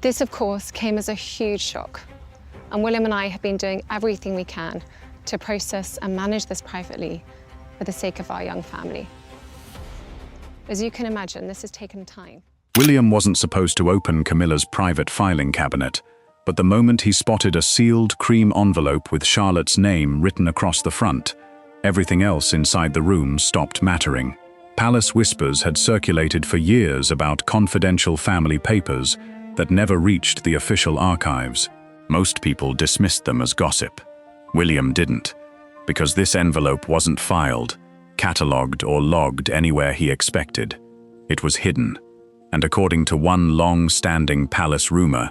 This, of course, came as a huge shock, and William and I have been doing everything we can to process and manage this privately for the sake of our young family. As you can imagine, this has taken time. William wasn't supposed to open Camilla's private filing cabinet, but the moment he spotted a sealed cream envelope with Charlotte's name written across the front, everything else inside the room stopped mattering. Palace whispers had circulated for years about confidential family papers that never reached the official archives. Most people dismissed them as gossip. William didn't, because this envelope wasn't filed, catalogued, or logged anywhere he expected. It was hidden, and according to one long-standing palace rumor,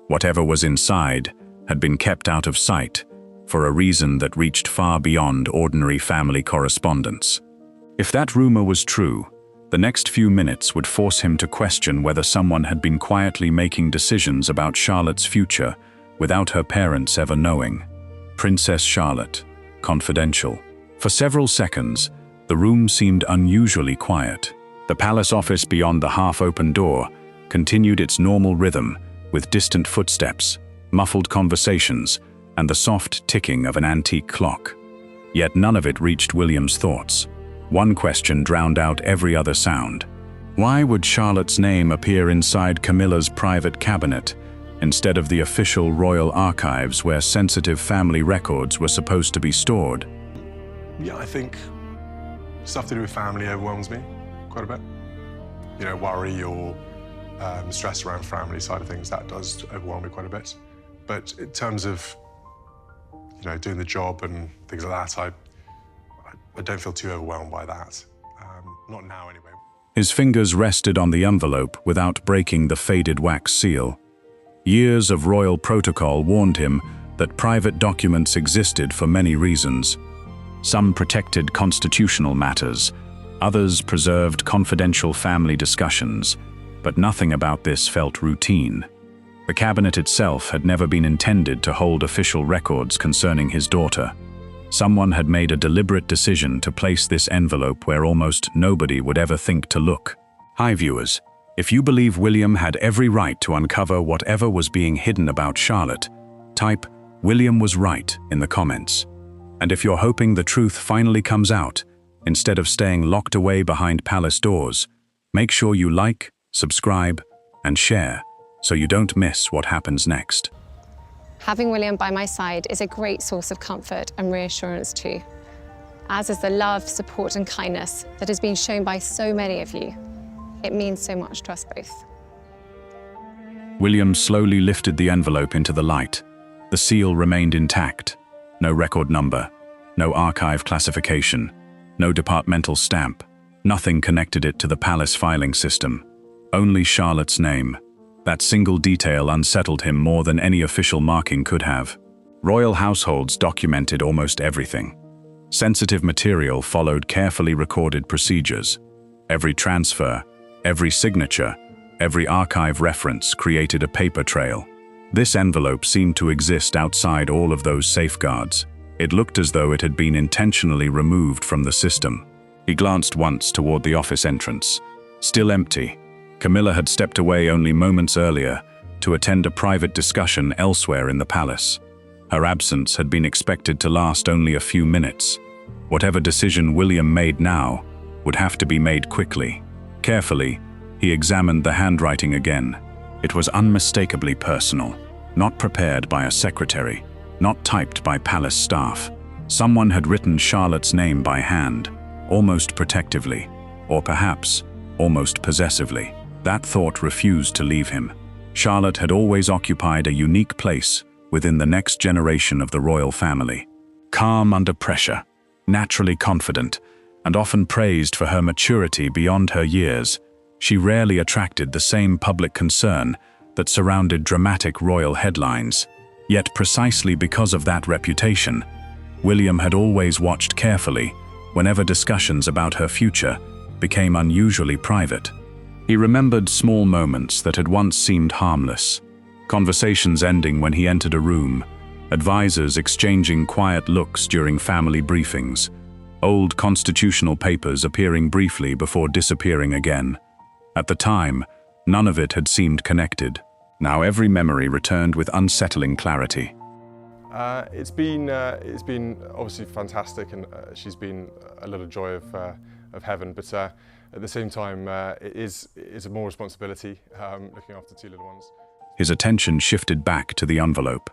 whatever was inside had been kept out of sight for a reason that reached far beyond ordinary family correspondence. If that rumor was true, the next few minutes would force him to question whether someone had been quietly making decisions about Charlotte's future without her parents ever knowing. Princess Charlotte, confidential. For several seconds, the room seemed unusually quiet. The palace office beyond the half-open door continued its normal rhythm, with distant footsteps, muffled conversations, and the soft ticking of an antique clock. Yet none of it reached William's thoughts. One question drowned out every other sound. Why would Charlotte's name appear inside Camilla's private cabinet, instead of the official royal archives where sensitive family records were supposed to be stored? Yeah, I think stuff to do with family overwhelms me quite a bit. You know, worry or stress around family side of things, that does overwhelm me quite a bit. But in terms of, you know, doing the job and things like that, I don't feel too overwhelmed by that. Not now, anyway. His fingers rested on the envelope without breaking the faded wax seal. Years of royal protocol warned him that private documents existed for many reasons. Some protected constitutional matters, others preserved confidential family discussions, but nothing about this felt routine. The cabinet itself had never been intended to hold official records concerning his daughter. Someone had made a deliberate decision to place this envelope where almost nobody would ever think to look. Hi viewers, if you believe William had every right to uncover whatever was being hidden about Charlotte, type "William was right" in the comments. And if you're hoping the truth finally comes out, instead of staying locked away behind palace doors, make sure you like, subscribe, and share so you don't miss what happens next. Having William by my side is a great source of comfort and reassurance too, as is the love, support, and kindness that has been shown by so many of you. It means so much to us both. William slowly lifted the envelope into the light. The seal remained intact. No record number, no archive classification, no departmental stamp. Nothing connected it to the palace filing system. Only Charlotte's name. That single detail unsettled him more than any official marking could have. Royal households documented almost everything. Sensitive material followed carefully recorded procedures. Every transfer, every signature, every archive reference created a paper trail. This envelope seemed to exist outside all of those safeguards. It looked as though it had been intentionally removed from the system. He glanced once toward the office entrance. Still empty. Camilla had stepped away only moments earlier to attend a private discussion elsewhere in the palace. Her absence had been expected to last only a few minutes. Whatever decision William made now would have to be made quickly. Carefully, he examined the handwriting again. It was unmistakably personal, not prepared by a secretary, not typed by palace staff. Someone had written Charlotte's name by hand, almost protectively, or perhaps almost possessively. That thought refused to leave him. Charlotte had always occupied a unique place within the next generation of the royal family. Calm under pressure, naturally confident, and often praised for her maturity beyond her years, she rarely attracted the same public concern that surrounded dramatic royal headlines. Yet precisely because of that reputation, William had always watched carefully whenever discussions about her future became unusually private. He remembered small moments that had once seemed harmless. Conversations ending when he entered a room, advisors exchanging quiet looks during family briefings, old constitutional papers appearing briefly before disappearing again. At the time, none of it had seemed connected. Now every memory returned with unsettling clarity. It's been obviously fantastic, and she's been a little joy of heaven. But at the same time, it's more responsibility looking after two little ones. His attention shifted back to the envelope.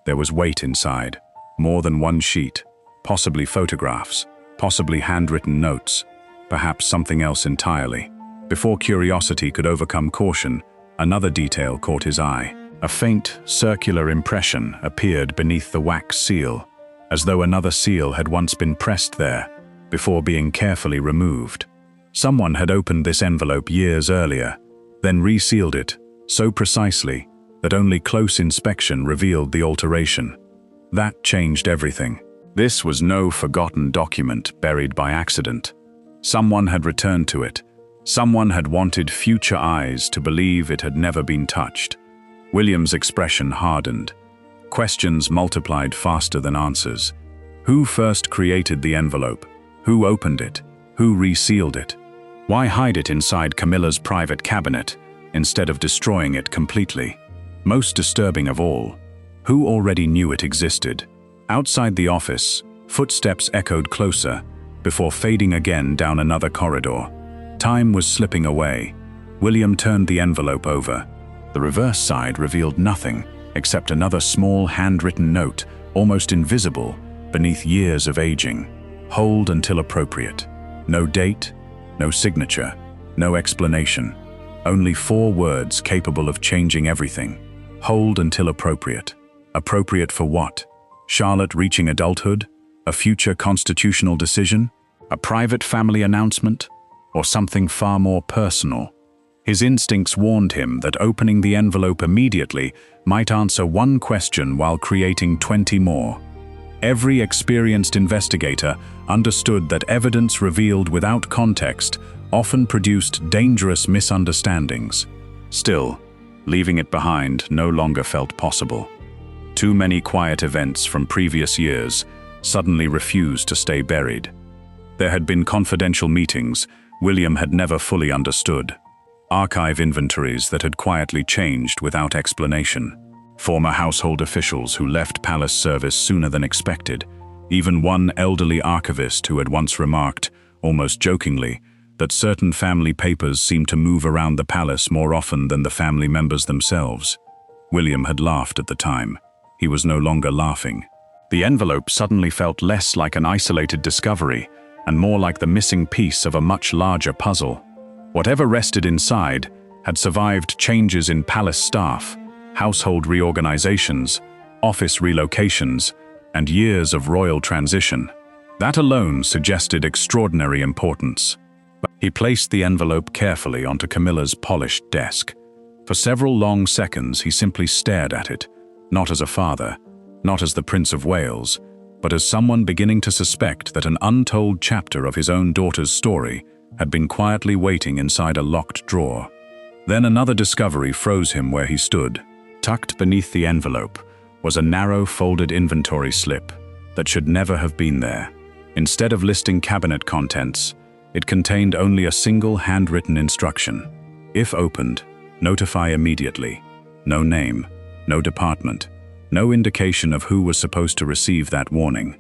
There was weight inside, more than one sheet, possibly photographs, possibly handwritten notes, perhaps something else entirely. Before curiosity could overcome caution, another detail caught his eye. A faint, circular impression appeared beneath the wax seal, as though another seal had once been pressed there, before being carefully removed. Someone had opened this envelope years earlier, then resealed it, so precisely that only close inspection revealed the alteration. That changed everything. This was no forgotten document buried by accident. Someone had returned to it. Someone had wanted future eyes to believe it had never been touched. William's expression hardened. Questions multiplied faster than answers. Who first created the envelope? Who opened it? Who resealed it? Why hide it inside Camilla's private cabinet instead of destroying it completely? Most disturbing of all, who already knew it existed? Outside the office, footsteps echoed closer before fading again down another corridor. Time was slipping away. William turned the envelope over. The reverse side revealed nothing except another small handwritten note, almost invisible, beneath years of aging. Hold until appropriate. No date, no signature, no explanation. Only 4 words capable of changing everything. Hold until appropriate. Appropriate for what? Charlotte reaching adulthood? A future constitutional decision? A private family announcement? Or something far more personal? His instincts warned him that opening the envelope immediately might answer one question while creating 20 more. Every experienced investigator understood that evidence revealed without context often produced dangerous misunderstandings. Still, leaving it behind no longer felt possible. Too many quiet events from previous years suddenly refused to stay buried. There had been confidential meetings William had never fully understood. Archive inventories that had quietly changed without explanation. Former household officials who left palace service sooner than expected. Even one elderly archivist who had once remarked, almost jokingly, that certain family papers seemed to move around the palace more often than the family members themselves. William had laughed at the time. He was no longer laughing. The envelope suddenly felt less like an isolated discovery and more like the missing piece of a much larger puzzle. Whatever rested inside had survived changes in palace staff, household reorganizations, office relocations, and years of royal transition. That alone suggested extraordinary importance. He placed the envelope carefully onto Camilla's polished desk. For several long seconds he simply stared at it, not as a father, not as the Prince of Wales, but as someone beginning to suspect that an untold chapter of his own daughter's story had been quietly waiting inside a locked drawer. Then another discovery froze him where he stood. Tucked beneath the envelope was a narrow folded inventory slip that should never have been there. Instead of listing cabinet contents, it contained only a single handwritten instruction. If opened, notify immediately. No name, no department, no indication of who was supposed to receive that warning.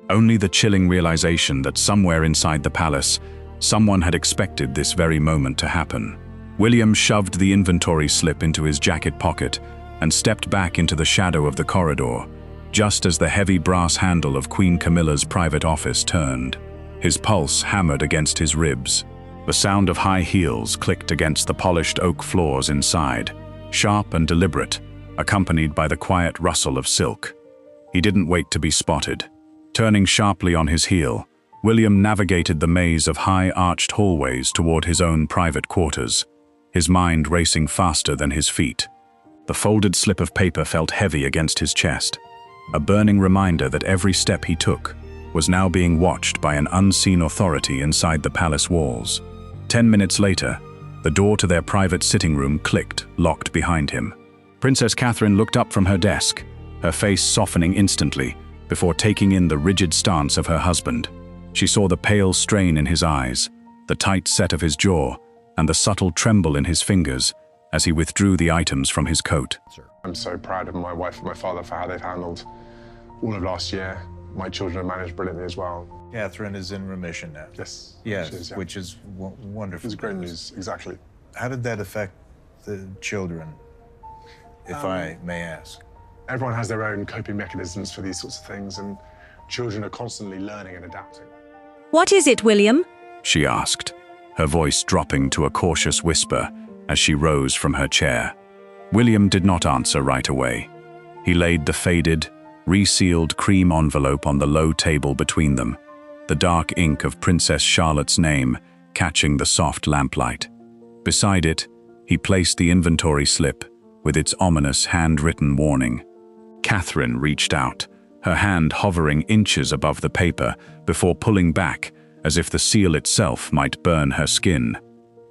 Only the chilling realization that somewhere inside the palace, someone had expected this very moment to happen. William shoved the inventory slip into his jacket pocket and stepped back into the shadow of the corridor, just as the heavy brass handle of Queen Camilla's private office turned. His pulse hammered against his ribs. The sound of high heels clicked against the polished oak floors inside, sharp and deliberate, accompanied by the quiet rustle of silk. He didn't wait to be spotted. Turning sharply on his heel, William navigated the maze of high-arched hallways toward his own private quarters, his mind racing faster than his feet. The folded slip of paper felt heavy against his chest, a burning reminder that every step he took was now being watched by an unseen authority inside the palace walls. 10 minutes later, the door to their private sitting room clicked, locked behind him. Princess Catherine looked up from her desk, her face softening instantly before taking in the rigid stance of her husband. She saw the pale strain in his eyes, the tight set of his jaw, and the subtle tremble in his fingers as he withdrew the items from his coat. I'm so proud of my wife and my father for how they've handled all of last year. My children have managed brilliantly as well. Catherine is in remission now. Yes. Yes, which is wonderful. It's great news, exactly. How did that affect the children, if I may ask? Everyone has their own coping mechanisms for these sorts of things, and children are constantly learning and adapting. What is it, William? She asked, her voice dropping to a cautious whisper as she rose from her chair. William did not answer right away. He laid the faded, resealed cream envelope on the low table between them, the dark ink of Princess Charlotte's name catching the soft lamplight. Beside it, he placed the inventory slip with its ominous handwritten warning. Catherine reached out, her hand hovering inches above the paper before pulling back as if the seal itself might burn her skin.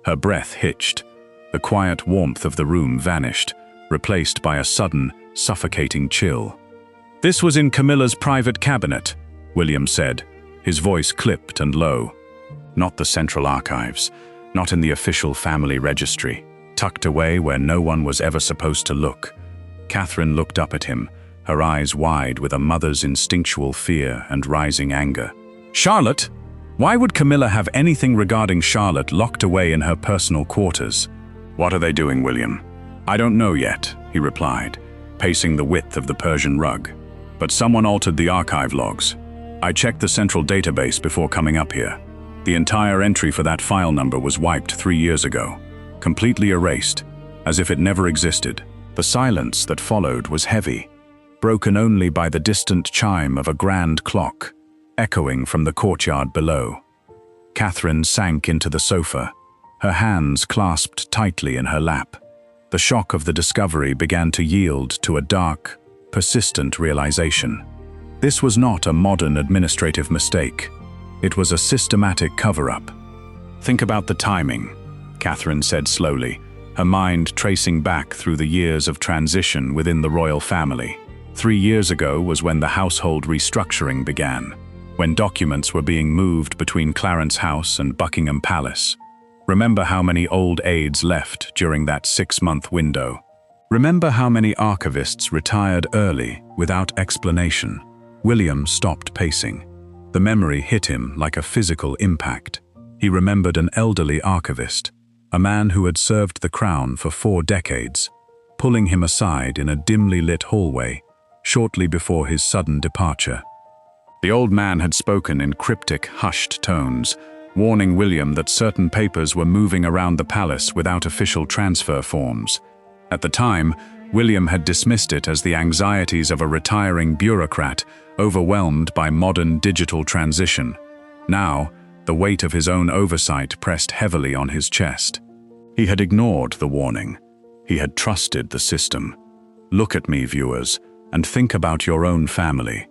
Her breath hitched. The quiet warmth of the room vanished, replaced by a sudden, suffocating chill. "This was in Camilla's private cabinet," William said, his voice clipped and low. "Not the central archives, not in the official family registry, tucked away where no one was ever supposed to look." Catherine looked up at him, her eyes wide with a mother's instinctual fear and rising anger. "Charlotte? Why would Camilla have anything regarding Charlotte locked away in her personal quarters?" "What are they doing, William?" "I don't know yet," he replied, pacing the width of the Persian rug. "But someone altered the archive logs. I checked the central database before coming up here. The entire entry for that file number was wiped 3 years ago, completely erased, as if it never existed. The silence that followed was heavy, broken only by the distant chime of a grand clock, echoing from the courtyard below. Catherine sank into the sofa, her hands clasped tightly in her lap. The shock of the discovery began to yield to a dark, persistent realization. This was not a modern administrative mistake. It was a systematic cover-up. "Think about the timing," Catherine said slowly, her mind tracing back through the years of transition within the royal family. 3 years ago was when the household restructuring began, when documents were being moved between Clarence House and Buckingham Palace. Remember how many old aides left during that 6-month window. Remember how many archivists retired early without explanation. William stopped pacing. The memory hit him like a physical impact. He remembered an elderly archivist, a man who had served the crown for 4 decades, pulling him aside in a dimly lit hallway shortly before his sudden departure. The old man had spoken in cryptic, hushed tones, warning William that certain papers were moving around the palace without official transfer forms. At the time, William had dismissed it as the anxieties of a retiring bureaucrat overwhelmed by modern digital transition. Now, the weight of his own oversight pressed heavily on his chest. He had ignored the warning. He had trusted the system. Look at me, viewers, and think about your own family.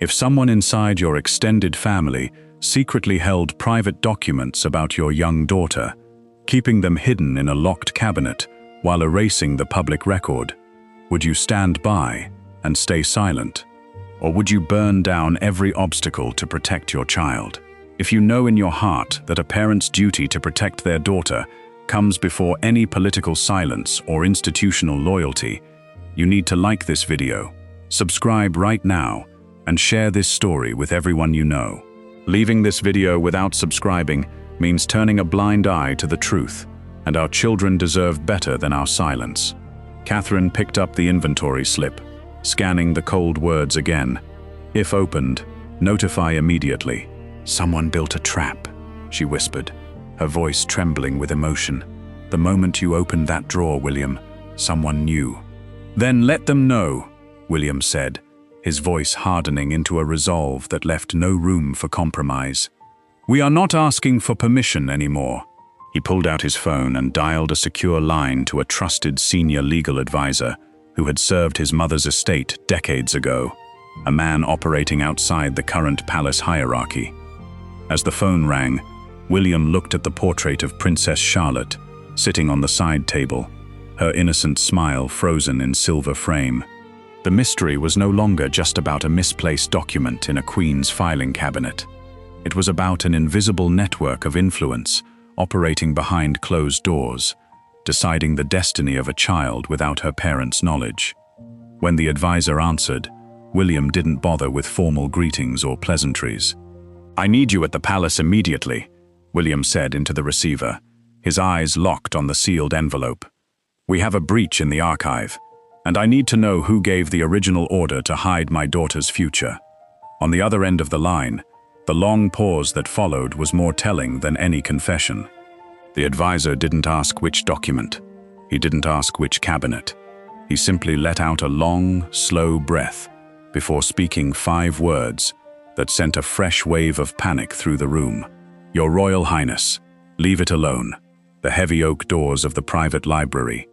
If someone inside your extended family secretly held private documents about your young daughter, keeping them hidden in a locked cabinet while erasing the public record, would you stand by and stay silent? Or would you burn down every obstacle to protect your child? If you know in your heart that a parent's duty to protect their daughter comes before any political silence or institutional loyalty, you need to like this video, subscribe right now, and share this story with everyone you know. Leaving this video without subscribing means turning a blind eye to the truth, and our children deserve better than our silence. Catherine picked up the inventory slip, scanning the cold words again. "If opened, notify immediately." "Someone built a trap," she whispered, her voice trembling with emotion. "The moment you opened that drawer, William, someone knew." "Then let them know," William said, his voice hardening into a resolve that left no room for compromise. "We are not asking for permission anymore." He pulled out his phone and dialed a secure line to a trusted senior legal advisor who had served his mother's estate decades ago, a man operating outside the current palace hierarchy. As the phone rang, William looked at the portrait of Princess Charlotte, sitting on the side table, her innocent smile frozen in silver frame. The mystery was no longer just about a misplaced document in a queen's filing cabinet. It was about an invisible network of influence operating behind closed doors, deciding the destiny of a child without her parents' knowledge. When the advisor answered, William didn't bother with formal greetings or pleasantries. "I need you at the palace immediately," William said into the receiver, his eyes locked on the sealed envelope. "We have a breach in the archive, and I need to know who gave the original order to hide my daughter's future." On the other end of the line, the long pause that followed was more telling than any confession. The advisor didn't ask which document. He didn't ask which cabinet. He simply let out a long, slow breath before speaking 5 words that sent a fresh wave of panic through the room. "Your Royal Highness, leave it alone." The heavy oak doors of the private library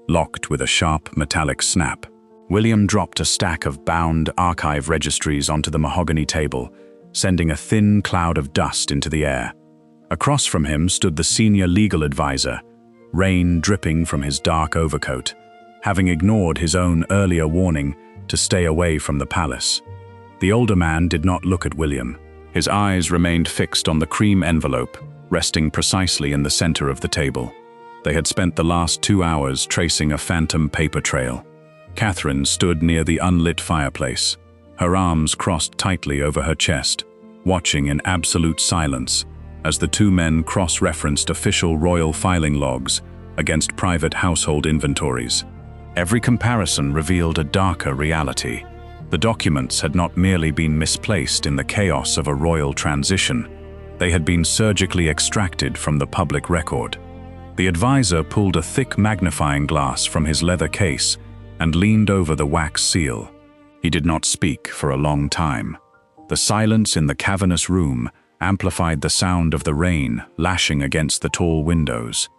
locked with a sharp metallic snap. William dropped a stack of bound archive registries onto the mahogany table, sending a thin cloud of dust into the air. Across from him stood the senior legal advisor, rain dripping from his dark overcoat, having ignored his own earlier warning to stay away from the palace. The older man did not look at William. His eyes remained fixed on the cream envelope, resting precisely in the center of the table. They had spent the last 2 hours tracing a phantom paper trail. Catherine stood near the unlit fireplace, her arms crossed tightly over her chest, watching in absolute silence as the 2 men cross-referenced official royal filing logs against private household inventories. Every comparison revealed a darker reality. The documents had not merely been misplaced in the chaos of a royal transition, they had been surgically extracted from the public record. The advisor pulled a thick magnifying glass from his leather case and leaned over the wax seal. He did not speak for a long time. The silence in the cavernous room amplified the sound of the rain lashing against the tall windows.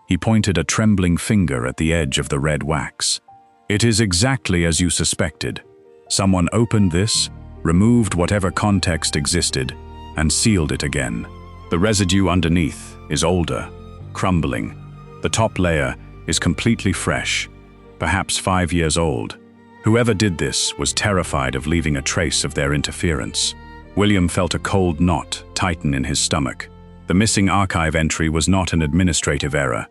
He pointed a trembling finger at the edge of the red wax. "It is exactly as you suspected. Someone opened this, removed whatever context existed, and sealed it again. The residue underneath is older, crumbling. The top layer is completely fresh, perhaps 5 years old. Whoever did this was terrified of leaving a trace of their interference." William felt a cold knot tighten in his stomach. The missing archive entry was not an administrative error.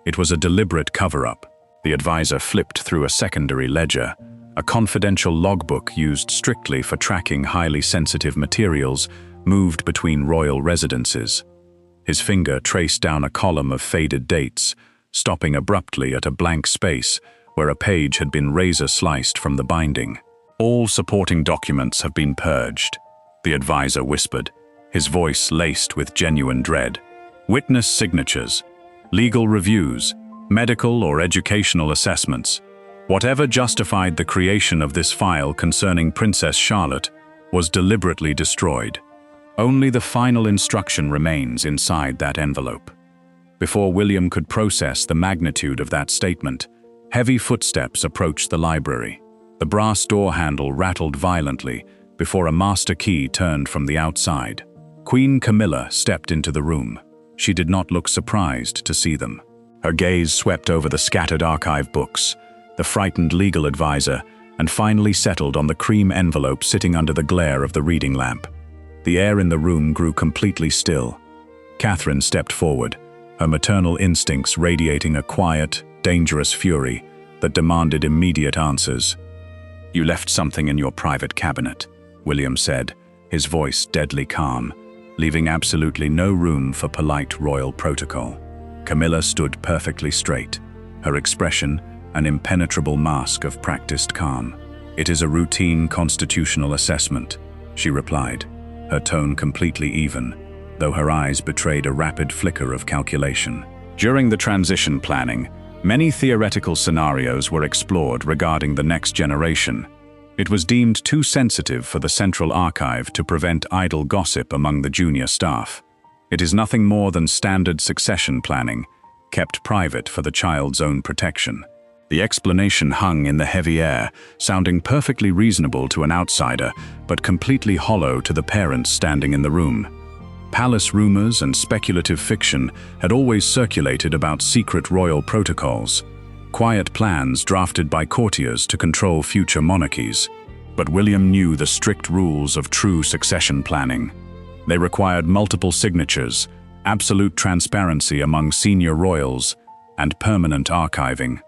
It was a deliberate cover-up. The advisor flipped through a secondary ledger, a confidential logbook used strictly for tracking highly sensitive materials moved between royal residences. His finger traced down a column of faded dates, stopping abruptly at a blank space where a page had been razor-sliced from the binding. "All supporting documents have been purged," the advisor whispered, his voice laced with genuine dread. "Witness signatures, legal reviews, medical or educational assessments. Whatever justified the creation of this file concerning Princess Charlotte was deliberately destroyed. Only the final instruction remains inside that envelope." Before William could process the magnitude of that statement, heavy footsteps approached the library. The brass door handle rattled violently before a master key turned from the outside. Queen Camilla stepped into the room. She did not look surprised to see them. Her gaze swept over the scattered archive books, the frightened legal advisor, and finally settled on the cream envelope sitting under the glare of the reading lamp. The air in the room grew completely still. Catherine stepped forward, her maternal instincts radiating a quiet, dangerous fury that demanded immediate answers. "You left something in your private cabinet," William said, his voice deadly calm, leaving absolutely no room for polite royal protocol. Camilla stood perfectly straight, her expression an impenetrable mask of practiced calm. "It is a routine constitutional assessment," she replied, her tone completely even, though her eyes betrayed a rapid flicker of calculation. During the transition planning, many theoretical scenarios were explored regarding the next generation. It was deemed too sensitive for the Central Archive to prevent idle gossip among the junior staff. It is nothing more than standard succession planning, kept private for the child's own protection. The explanation hung in the heavy air, sounding perfectly reasonable to an outsider, but completely hollow to the parents standing in the room. Palace rumors and speculative fiction had always circulated about secret royal protocols, quiet plans drafted by courtiers to control future monarchies. But William knew the strict rules of true succession planning. They required multiple signatures, absolute transparency among senior royals, and permanent archiving.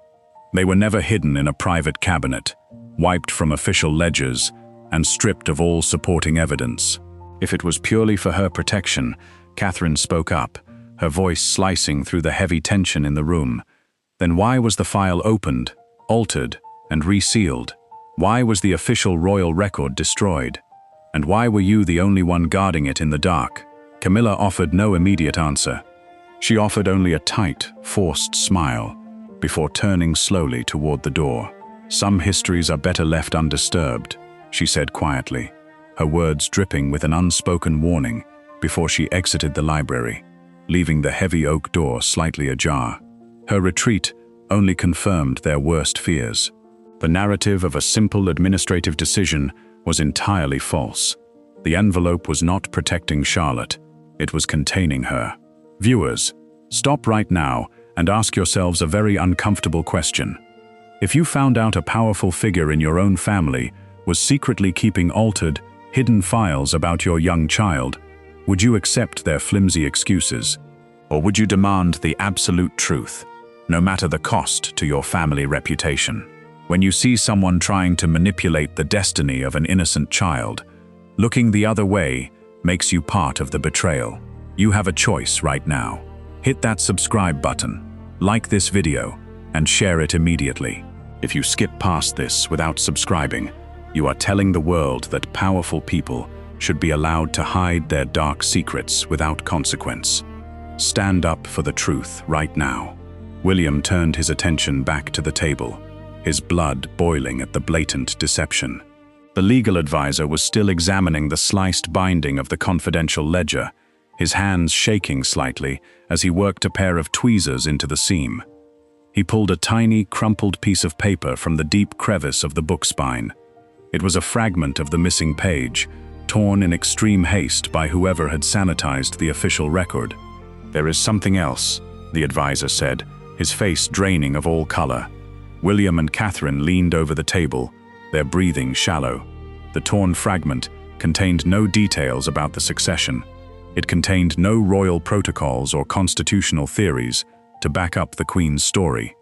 They were never hidden in a private cabinet, wiped from official ledgers, and stripped of all supporting evidence. If it was purely for her protection, Catherine spoke up, her voice slicing through the heavy tension in the room. Then why was the file opened, altered, and resealed? Why was the official royal record destroyed? And why were you the only one guarding it in the dark? Camilla offered no immediate answer. She offered only a tight, forced smile, before turning slowly toward the door. "Some histories are better left undisturbed," she said quietly, her words dripping with an unspoken warning before she exited the library, leaving the heavy oak door slightly ajar. Her retreat only confirmed their worst fears. The narrative of a simple administrative decision was entirely false. The envelope was not protecting Charlotte, it was containing her. Viewers, stop right now and ask yourselves a very uncomfortable question. If you found out a powerful figure in your own family was secretly keeping altered, hidden files about your young child, would you accept their flimsy excuses? Or would you demand the absolute truth, no matter the cost to your family reputation? When you see someone trying to manipulate the destiny of an innocent child, looking the other way makes you part of the betrayal. You have a choice right now. Hit that subscribe button, like this video, and share it immediately. If you skip past this without subscribing, you are telling the world that powerful people should be allowed to hide their dark secrets without consequence. Stand up for the truth right now. William turned his attention back to the table, his blood boiling at the blatant deception. The legal advisor was still examining the sliced binding of the confidential ledger, his hands shaking slightly as he worked a pair of tweezers into the seam. He pulled a tiny, crumpled piece of paper from the deep crevice of the book spine. It was a fragment of the missing page, torn in extreme haste by whoever had sanitized the official record. "There is something else," the advisor said, his face draining of all color. William and Catherine leaned over the table, their breathing shallow. The torn fragment contained no details about the succession. It contained no royal protocols or constitutional theories to back up the Queen's story.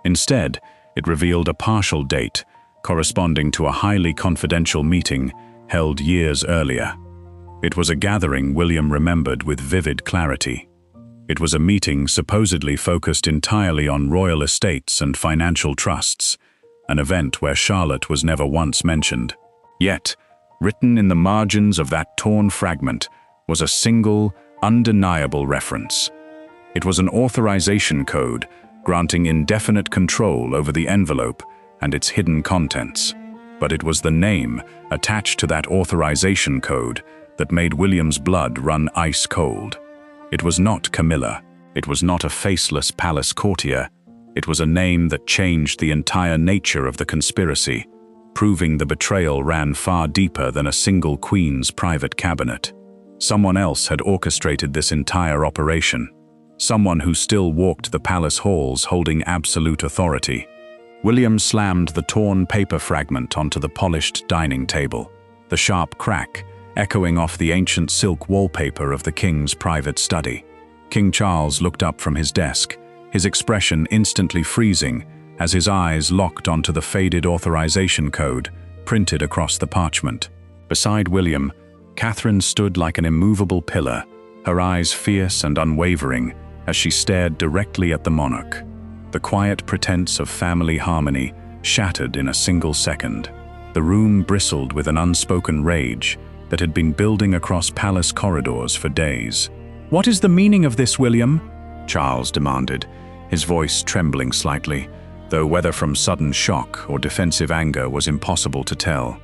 Instead, it revealed a partial date corresponding to a highly confidential meeting held years earlier. It was a gathering William remembered with vivid clarity. It was a meeting supposedly focused entirely on royal estates and financial trusts, an event where Charlotte was never once mentioned. Yet, written in the margins of that torn fragment was a single, undeniable reference. It was an authorization code granting indefinite control over the envelope and its hidden contents. But it was the name attached to that authorization code that made William's blood run ice cold. It was not Camilla. It was not a faceless palace courtier. It was a name that changed the entire nature of the conspiracy, proving the betrayal ran far deeper than a single queen's private cabinet. Someone else had orchestrated this entire operation. Someone who still walked the palace halls holding absolute authority. William slammed the torn paper fragment onto the polished dining table, the sharp crack echoing off the ancient silk wallpaper of the king's private study. King Charles looked up from his desk, his expression instantly freezing as his eyes locked onto the faded authorization code printed across the parchment. Beside William, Catherine stood like an immovable pillar, her eyes fierce and unwavering as she stared directly at the monarch. The quiet pretense of family harmony shattered in a single second. The room bristled with an unspoken rage that had been building across palace corridors for days. "What is the meaning of this, William?" Charles demanded, his voice trembling slightly, though whether from sudden shock or defensive anger was impossible to tell.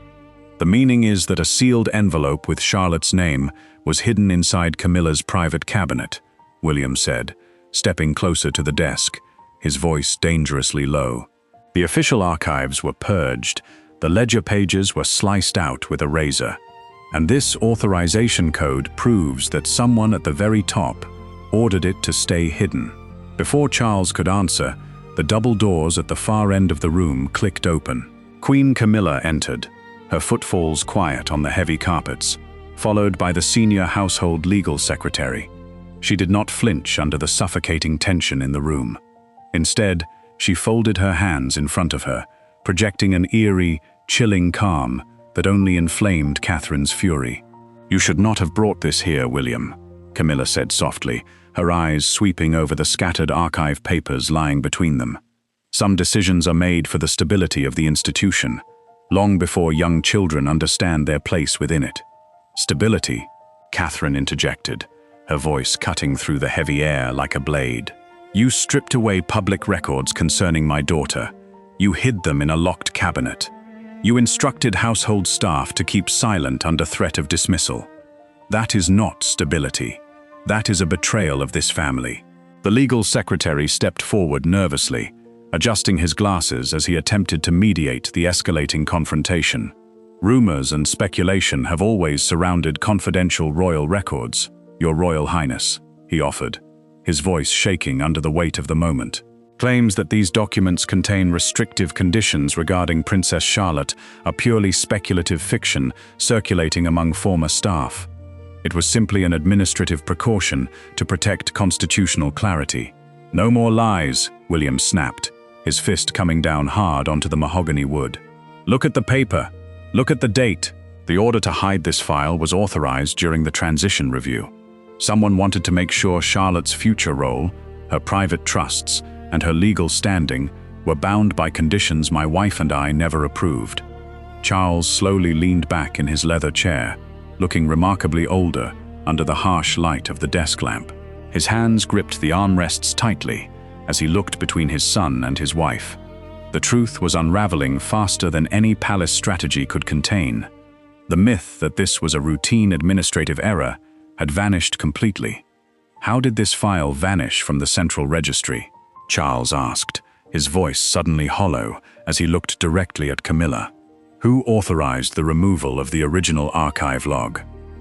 "The meaning is that a sealed envelope with Charlotte's name was hidden inside Camilla's private cabinet," William said, stepping closer to the desk, his voice dangerously low. The official archives were purged, the ledger pages were sliced out with a razor. And this authorization code proves that someone at the very top ordered it to stay hidden. Before Charles could answer, the double doors at the far end of the room clicked open. Queen Camilla entered, her footfalls quiet on the heavy carpets, followed by the senior household legal secretary. She did not flinch under the suffocating tension in the room. Instead, she folded her hands in front of her, projecting an eerie, chilling calm that only inflamed Catherine's fury. "You should not have brought this here, William," Camilla said softly, her eyes sweeping over the scattered archive papers lying between them. "Some decisions are made for the stability of the institution, long before young children understand their place within it." "Stability?" Catherine interjected, her voice cutting through the heavy air like a blade. "You stripped away public records concerning my daughter. You hid them in a locked cabinet. You instructed household staff to keep silent under threat of dismissal. That is not stability. That is a betrayal of this family." The legal secretary stepped forward nervously, adjusting his glasses as he attempted to mediate the escalating confrontation. "Rumors and speculation have always surrounded confidential royal records, Your Royal Highness," he offered, his voice shaking under the weight of the moment. "Claims that these documents contain restrictive conditions regarding Princess Charlotte are purely speculative fiction circulating among former staff. It was simply an administrative precaution to protect constitutional clarity." "No more lies," William snapped, his fist coming down hard onto the mahogany wood. "Look at the paper. Look at the date." The order to hide this file was authorized during the transition review. Someone wanted to make sure Charlotte's future role, her private trusts, and her legal standing were bound by conditions my wife and I never approved. Charles slowly leaned back in his leather chair, looking remarkably older under the harsh light of the desk lamp. His hands gripped the armrests tightly as he looked between his son and his wife. The truth was unraveling faster than any palace strategy could contain. The myth that this was a routine administrative error had vanished completely. "How did this file vanish from the central registry?" Charles asked, his voice suddenly hollow as he looked directly at Camilla. "Who authorized the removal of the original archive log?"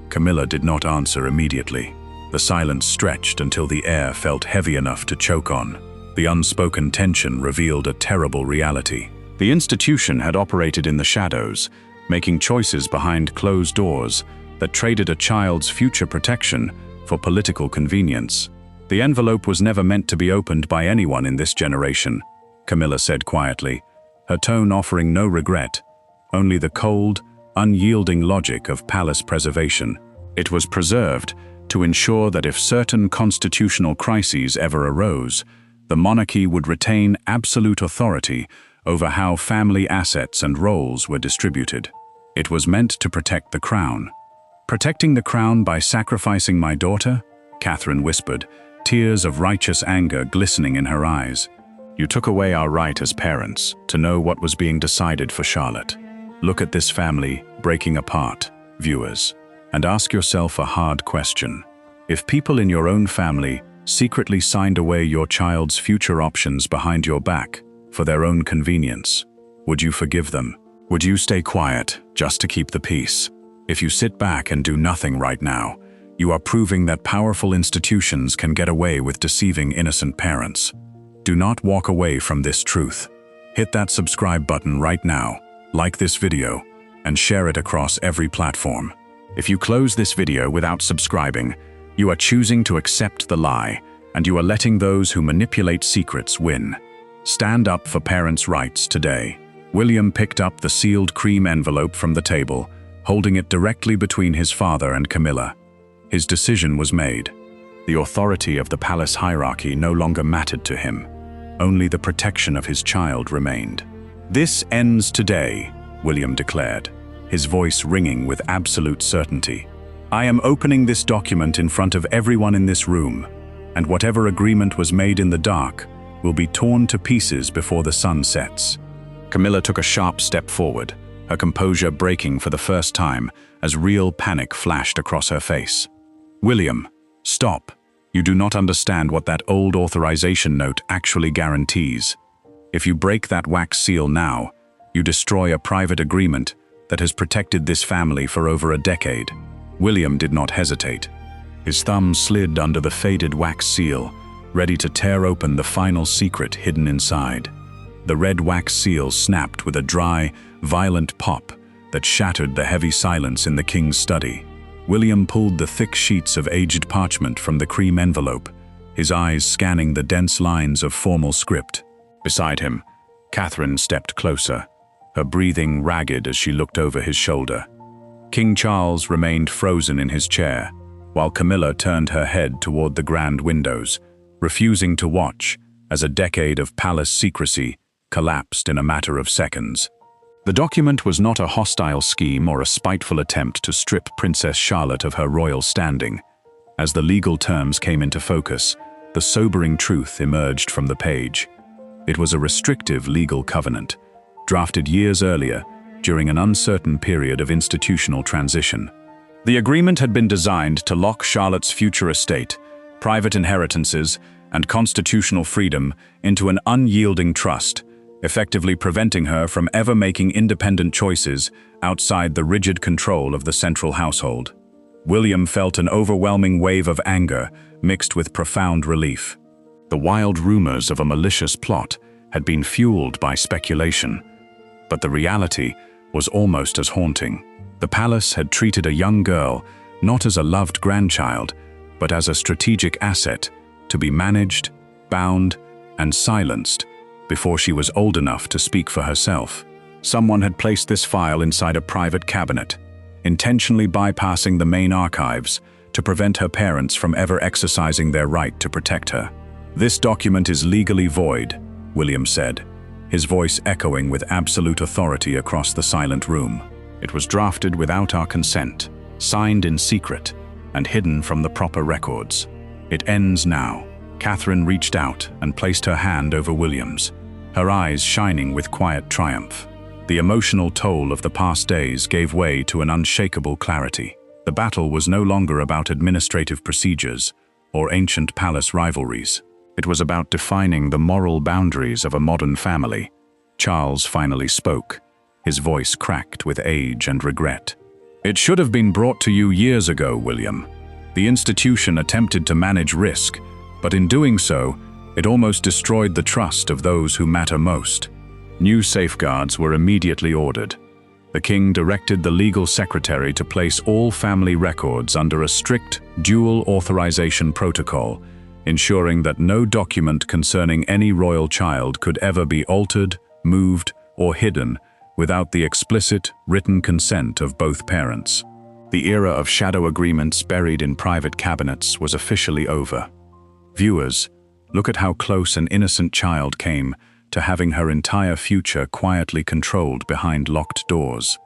Camilla did not answer immediately. The silence stretched until the air felt heavy enough to choke on. The unspoken tension revealed a terrible reality. The institution had operated in the shadows, making choices behind closed doors that traded a child's future protection for political convenience. "The envelope was never meant to be opened by anyone in this generation," Camilla said quietly, her tone offering no regret, only the cold, unyielding logic of palace preservation. It was preserved to ensure that if certain constitutional crises ever arose, the monarchy would retain absolute authority over how family assets and roles were distributed. It was meant to protect the crown. "Protecting the crown by sacrificing my daughter?" Catherine whispered, tears of righteous anger glistening in her eyes. "You took away our right as parents to know what was being decided for Charlotte. Look at this family breaking apart, viewers, and ask yourself a hard question. If people in your own family secretly signed away your child's future options behind your back for their own convenience, would you forgive them? Would you stay quiet just to keep the peace? If you sit back and do nothing right now, you are proving that powerful institutions can get away with deceiving innocent parents. Do not walk away from this truth. Hit that subscribe button right now, like this video, and share it across every platform. If you close this video without subscribing, you are choosing to accept the lie, and you are letting those who manipulate secrets win. Stand up for parents' rights today. William picked up the sealed cream envelope from the table, holding it directly between his father and Camilla. His decision was made. The authority of the palace hierarchy no longer mattered to him. Only the protection of his child remained. "This ends today," William declared, his voice ringing with absolute certainty. "I am opening this document in front of everyone in this room, and whatever agreement was made in the dark will be torn to pieces before the sun sets." Camilla took a sharp step forward, her composure breaking for the first time as real panic flashed across her face. "William, stop. You do not understand what that old authorization note actually guarantees. If you break that wax seal now, you destroy a private agreement that has protected this family for over a decade." William did not hesitate. His thumb slid under the faded wax seal, ready to tear open the final secret hidden inside. The red wax seal snapped with a dry, violent pop that shattered the heavy silence in the king's study. William pulled the thick sheets of aged parchment from the cream envelope, his eyes scanning the dense lines of formal script. Beside him, Catherine stepped closer, her breathing ragged as she looked over his shoulder. King Charles remained frozen in his chair, while Camilla turned her head toward the grand windows, refusing to watch as a decade of palace secrecy collapsed in a matter of seconds. The document was not a hostile scheme or a spiteful attempt to strip Princess Charlotte of her royal standing. As the legal terms came into focus, the sobering truth emerged from the page. It was a restrictive legal covenant, drafted years earlier during an uncertain period of institutional transition. The agreement had been designed to lock Charlotte's future estate, private inheritances, and constitutional freedom into an unyielding trust, effectively preventing her from ever making independent choices outside the rigid control of the central household. William felt an overwhelming wave of anger mixed with profound relief. The wild rumors of a malicious plot had been fueled by speculation, but the reality was almost as haunting. The palace had treated a young girl not as a loved grandchild, but as a strategic asset to be managed, bound, and silenced before she was old enough to speak for herself. Someone had placed this file inside a private cabinet, intentionally bypassing the main archives to prevent her parents from ever exercising their right to protect her. "This document is legally void," William said, his voice echoing with absolute authority across the silent room. "It was drafted without our consent, signed in secret, and hidden from the proper records. It ends now." Catherine reached out and placed her hand over William's, her eyes shining with quiet triumph. The emotional toll of the past days gave way to an unshakable clarity. The battle was no longer about administrative procedures or ancient palace rivalries. It was about defining the moral boundaries of a modern family. Charles finally spoke, his voice cracked with age and regret. "It should have been brought to you years ago, William. The institution attempted to manage risk, but in doing so, it almost destroyed the trust of those who matter most." New safeguards were immediately ordered. The king directed the legal secretary to place all family records under a strict dual authorization protocol, ensuring that no document concerning any royal child could ever be altered, moved, or hidden without the explicit, written consent of both parents. The era of shadow agreements buried in private cabinets was officially over. Viewers, look at how close an innocent child came to having her entire future quietly controlled behind locked doors.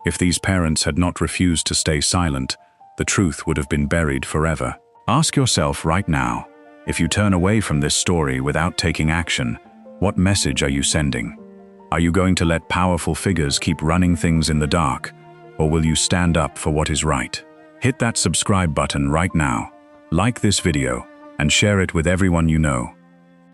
If these parents had not refused to stay silent, the truth would have been buried forever. Ask yourself right now, if you turn away from this story without taking action, what message are you sending? Are you going to let powerful figures keep running things in the dark, or will you stand up for what is right? Hit that subscribe button right now, like this video, and share it with everyone you know.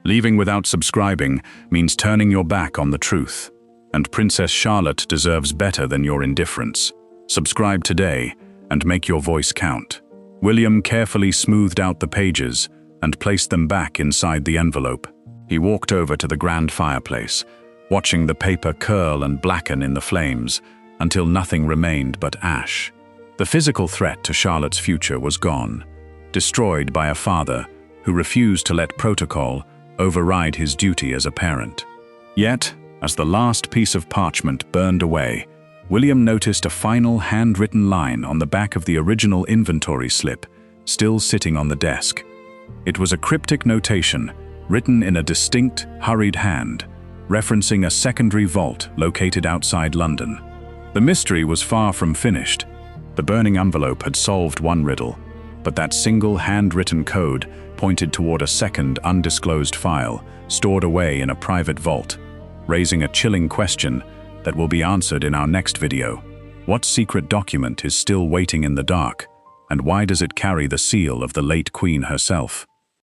Leaving without subscribing means turning your back on the truth, and Princess Charlotte deserves better than your indifference. Subscribe today and make your voice count. William carefully smoothed out the pages and placed them back inside the envelope. He walked over to the grand fireplace, watching the paper curl and blacken in the flames until nothing remained but ash. The physical threat to Charlotte's future was gone, destroyed by a father who refused to let protocol override his duty as a parent. Yet, as the last piece of parchment burned away, William noticed a final handwritten line on the back of the original inventory slip, still sitting on the desk. It was a cryptic notation, written in a distinct, hurried hand, referencing a secondary vault located outside London. The mystery was far from finished. The burning envelope had solved one riddle, but that single handwritten code pointed toward a second undisclosed file stored away in a private vault, raising a chilling question that will be answered in our next video. What secret document is still waiting in the dark, and why does it carry the seal of the late Queen herself?